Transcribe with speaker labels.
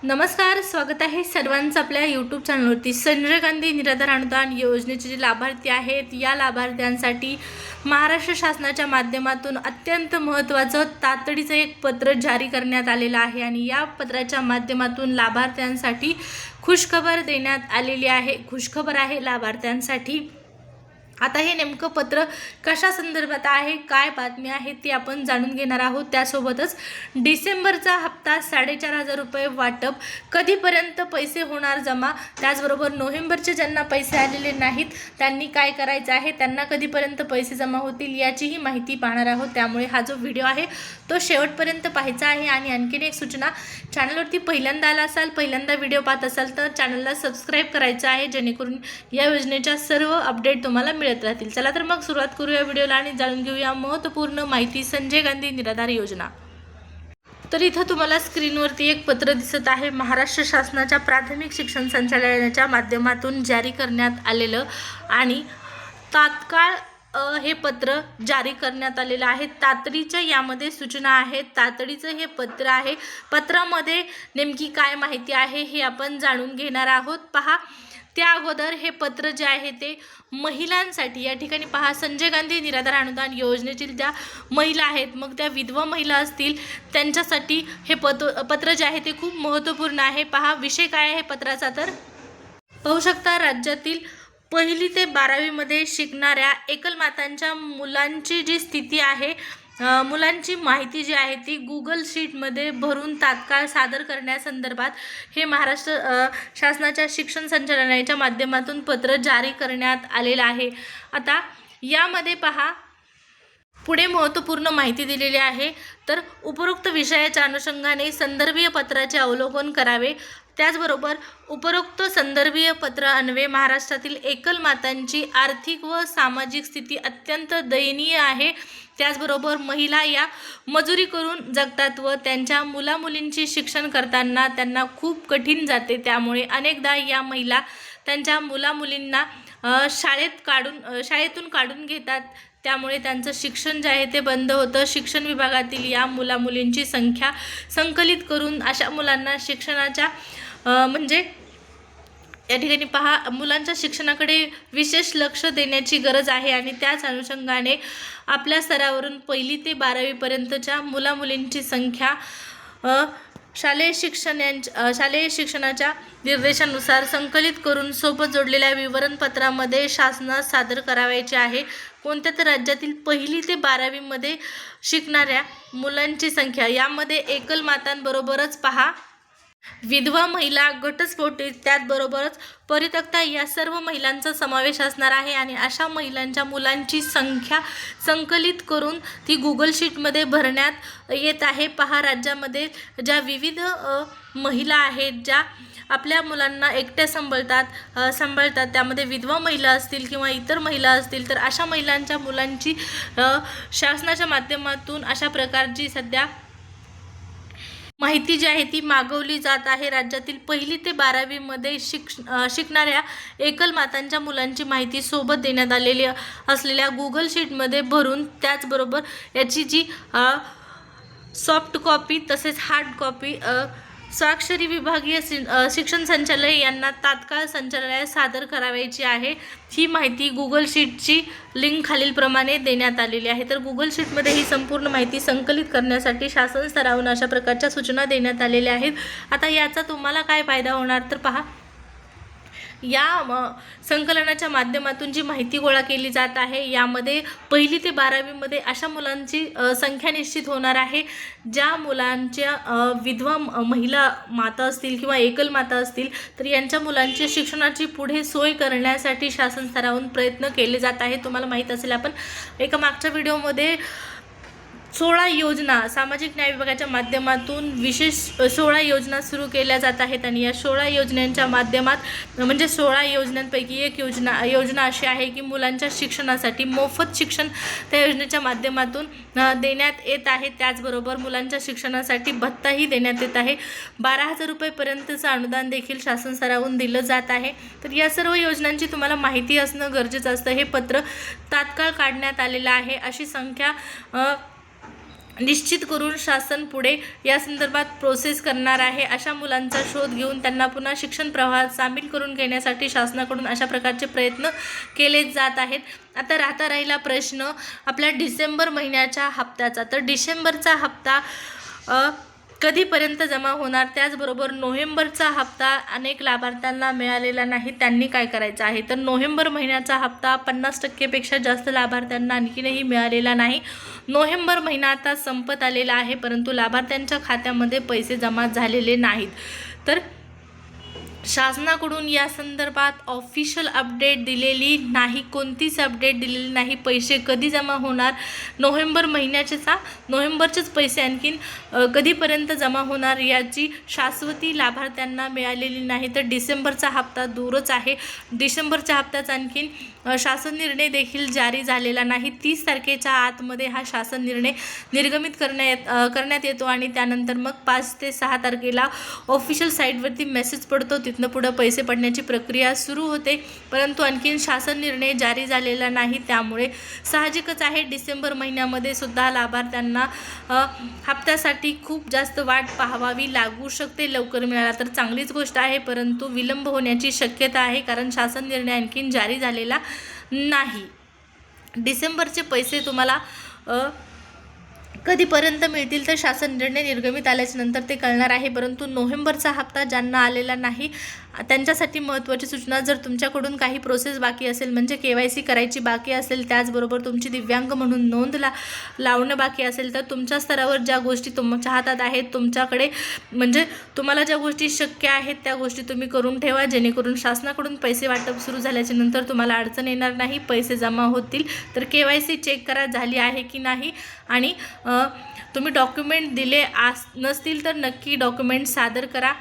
Speaker 1: नमस्कार, स्वागत आहे सर्वांचं आपल्या यूट्यूब चॅनलवरती। संजय गांधी निराधार अनुदान योजनेचे जे लाभार्थी आहेत या लाभार्थ्यांसाठी महाराष्ट्र शासनाच्या माध्यमातून अत्यंत महत्त्वाचं तातडीचं एक पत्र जारी करण्यात आलेलं आहे आणि या पत्राच्या माध्यमातून लाभार्थ्यांसाठी खुशखबर देण्यात आलेली आहे। खुशखबर आहे लाभार्थ्यांसाठी। आता हे नेमकं पत्र कशा संदर्भात आहे, काय बातमी आहे ते आपण जाणून घेणार आहोत। त्यासोबतच डिसेंबरचा हप्ता 4,500 रुपये वाटप कधीपर्यंत पैसे होणार जमा, त्याचबरोबर नोव्हेंबरचे ज्यांना पैसे आलेले नाहीत त्यांनी काय करायचं आहे, त्यांना कधीपर्यंत पैसे जमा होतील याचीही माहिती पाहणार आहोत। त्यामुळे हा जो व्हिडिओ आहे तो शेवटपर्यंत पाहायचा आहे। आणि आणखीन एक सूचना, चॅनलवरती पहिल्यांदा आला असाल, पहिल्यांदा व्हिडिओ पाहत असाल तर चॅनलला सबस्क्राईब करायचं आहे, जेणेकरून या योजनेच्या सर्व अपडेट तुम्हाला मिळत राहतील। चला तर मग सुरुवात करूया व्हिडिओला आणि जाणून घेऊया महत्त्वपूर्ण माहिती संजय गांधी निराधार योजना। तर इथं तुम्हाला स्क्रीनवरती एक पत्र दिसत आहे, महाराष्ट्र शासनाच्या प्राथमिक शिक्षण संचालनालयाच्या माध्यमातून जारी करण्यात आलेलं आणि तात्काळ हे पत्र जारी करण्यात आलेलं आहे। तातडीच्या यामध्ये सूचना आहेत, तातडीचं हे पत्र आहे। पत्रामध्ये नेमकी काय माहिती आहे हे आपण जाणून घेणार आहोत। पहा, त्या अगोदर हे पत्र जे आहे ते महिलांसाठी, या ठिकाणी पहा, संजय गांधी निराधार अनुदान योजनेतील ज्या महिला आहेत, मग त्या विधवा महिला असतील त्यांच्यासाठी हे पत्र जे आहे ते खूप महत्त्वपूर्ण आहे। पहा, विषय काय आहे पत्राचा, तर पाहू शकता, राज्यातील 1ली ते 12वी मध्ये शिकणाऱ्या एकल मातांच्या मुलांची जी स्थिती आहे, मुलांची माहिती जी आहे ती गुगल शीटमध्ये भरून तात्काळ सादर करण्यासंदर्भात हे महाराष्ट्र शासनाच्या शिक्षण संचालनालयाच्या माध्यमातून पत्र जारी करण्यात आलेलं आहे। आता यामध्ये पहा, पुढे महत्त्वपूर्ण माहिती दिलेली आहे। तर उपरोक्त विषयाच्या अनुषंगाने संदर्भीय पत्राचे अवलोकन करावे। त्याचबरोबर उपरोक्त संदर्भीय पत्र अन्वये महाराष्ट्रातील एकल मातांची आर्थिक व सामाजिक स्थिती अत्यंत दयनीय आहे। त्याचबरोबर महिला या मजुरी करून जगतात व त्यांच्या मुलामुलींची शिक्षण करताना त्यांना खूप कठीण जाते। त्यामुळे अनेकदा या महिला त्यांच्या मुलामुलींना शाळेतून काढून घेतात, त्यामुळे त्यांचं शिक्षण जे आहे ते बंद होतं। शिक्षण विभागातील या मुलामुलींची संख्या संकलित करून अशा मुलांना शिक्षणाच्या म्हणजे या ठिकाणी पहा, मुलांच्या शिक्षणाकडे विशेष लक्ष देण्याची गरज आहे आणि त्याच अनुषंगाने आपल्या स्तरावरून 1ली ते 12वी पर्यंतच्या मुलामुलींची संख्या शालेय शिक्षणाच्या निर्देशानुसार संकलित करून सोबत जोडलेल्या विवरणपत्रामध्ये शासनास सादर करावायचे आहे। कोणत्या तर राज्यातील 1ली ते 12वी मध्ये शिकणाऱ्या मुलांची संख्या, यामध्ये एकल मातांबरोबरच पहा, विधवा महिला, घटस्फोटित, त्याचबरोबरच परित्यक्ता या सर्व महिलांचा समावेश असणार आहे। आणि अशा महिलांच्या मुलांची संख्या संकलित करून ती गुगल शीटमध्ये भरण्यात येत आहे। पहा, राज्यामध्ये ज्या विविध महिला आहेत, ज्या आपल्या मुलांना एकट्या सांभाळतात, त्यामध्ये विधवा महिला असतील किंवा इतर महिला असतील, तर अशा महिलांच्या मुलांची शासनाच्या माध्यमातून अशा प्रकारची सध्या माहिती जी आहे ती मागवली जात आहे। राज्यातील 1ली ते 12वी मध्ये शिकणाऱ्या एकल मातांच्या मुलांची माहिती सोबत देण्यात आलेली असलेल्या गुगल शीटमध्ये भरून, त्याचबरोबर याची जी सॉफ्ट कॉपी तसेच हार्ड कॉपी स्वाक्षरी विभागीय शिक्षण संचालय यांना तात्काळ संचालनालयात सादर करावायची आहे। ही माहिती गुगल शीटची लिंक खालीलप्रमाणे देण्यात आलेली आहे। तर गुगल शीटमध्ये ही संपूर्ण माहिती संकलित करण्यासाठी शासन स्तरावरून अशा प्रकारच्या सूचना देण्यात आलेल्या आहेत। आता याचा तुम्हाला काय फायदा होणार, तर पहा, या संकलनाच्या माध्यमातून जी माहिती गोळा केली जात आहे, यामध्ये 1ली ते 12वी मध्ये अशा मुलांची संख्या निश्चित होणार आहे, ज्या मुलांच्या विधवा महिला माता असतील किंवा एकल माता असतील, तर यांच्या मुलांची शिक्षणाची पुढे सोय करण्यासाठी शासन स्तरावरून प्रयत्न केले जात आहे। तुम्हाला माहीत असेल, आपण एका मागच्या व्हिडिओमध्ये 16 योजना सामाजिक न्याय विभागाच्या माध्यमातून विशेष 16 योजना सुरू केल्या जात आहेत आणि या 16 योजनांच्या माध्यमात म्हणजे 16 योजनांपैकी एक योजना अशी आहे की मुलांच्या शिक्षणासाठी मोफत शिक्षण त्या योजनेच्या माध्यमातून देण्यात येत आहे। त्याचबरोबर मुलांच्या शिक्षणासाठी भत्ताही देण्यात येत आहे। 12,000 रुपयेपर्यंतचं अनुदान देखील शासन स्तरावरून दिलं जात आहे। तर या सर्व योजनांची तुम्हाला माहिती असणं गरजेचं असतं। हे पत्र तात्काळ काढण्यात आलेलं आहे। अशी संख्या निश्चित करून शासन पुढे या संदर्भात प्रोसेस करणार आहे। अशा मुलांचा शोध घेऊन त्यांना पुन्हा शिक्षण प्रवाहात सामील करून घेण्यासाठी शासनाकडून अशा प्रकारचे प्रयत्न केले जात आहेत। आता राहिला प्रश्न आपल्या डिसेंबर महिन्याच्या हप्त्याचा। तर डिसेंबरचा हप्ता कधीपर्यंत जमा होणार, त्याचबरोबर नोव्हेंबरचा हप्ता अनेक लाभार्थ्यांना मिळालेला नाही, त्यांनी काय करायचं आहे। तर नोव्हेंबर महिन्याचा हप्ता 50%पेक्षा जास्त लाभार्थ्यांना आणखीनही मिळालेला नाही। नोव्हेंबर महिना आता संपत आलेला आहे, परंतु लाभार्थ्यांच्या खात्यामध्ये पैसे जमा झालेले नाहीत। तर शासनाकडून या संदर्भात ऑफिशियल अपडेट दिलेली नाही, कोणतीच अपडेट दिलेली नाही। पैसे कधी जमा होणार, नोव्हेंबरचेच पैसे आणखीन कधीपर्यंत जमा होणार याची शाश्वती लाभार्थ्यांना मिळालेली नाही। तर डिसेंबरचा हप्ता दूरच आहे। डिसेंबरच्या हप्त्याचा आणखीन शासन निर्णय देखील जारी झालेला नाही। 30 तारखेच्या आतमध्ये हा शासन निर्णय निर्गमित करण्यात येतो आणि त्यानंतर मग 5 ते 6 तारखेला ऑफिशियल साईटवरती मेसेज पडतो, तिथनं पुढं पैसे पडण्याची प्रक्रिया सुरू होते, परंतु आणखीन शासन निर्णय जारी झालेला नाही। त्यामुळे साहजिकच आहे डिसेंबर महिन्यामध्ये सुद्धा लाभार्थ्यांना हप्त्यासाठी खूप जास्त वाट पाहावी लागू शकते। लवकर मिळाला तर चांगलीच गोष्ट आहे, परंतु विलंब होण्याची शक्यता आहे, कारण शासन निर्णय आणखीन जारी झालेला नाही। डिसेंबरचे पैसे तुम्हाला कधीपर्यंत मिळतील तर शासन निर्णय निर्गमित आल्याच्या नंतर ते कळणार आहे, परंतु नोव्हेंबरचा हप्ता ज्यांना आलेला नाही त्यांच्यासाठी महत्त्वाची सूचना, जर तुमच्याकडून काही प्रोसेस बाकी असेल, म्हणजे KYC करायची बाकी असेल, त्याचबरोबर तुमची दिव्यांग म्हणून नोंद लावणं बाकी असेल, तर तुमच्या स्तरावर ज्या गोष्टी तुमच्या हातात आहेत, तुमच्याकडे म्हणजे तुम्हाला ज्या गोष्टी शक्य आहेत त्या गोष्टी तुम्ही करून ठेवा, जेणेकरून शासनाकडून पैसे वाटप सुरू झाल्याच्या नंतर तुम्हाला अडचण येणार नाही, पैसे जमा होतील। तर KYC चेक करा झाली आहे की नाही, आणि तुम्ही डॉक्युमेंट दिले नसतील तर नक्की डॉक्युमेंट सादर करा।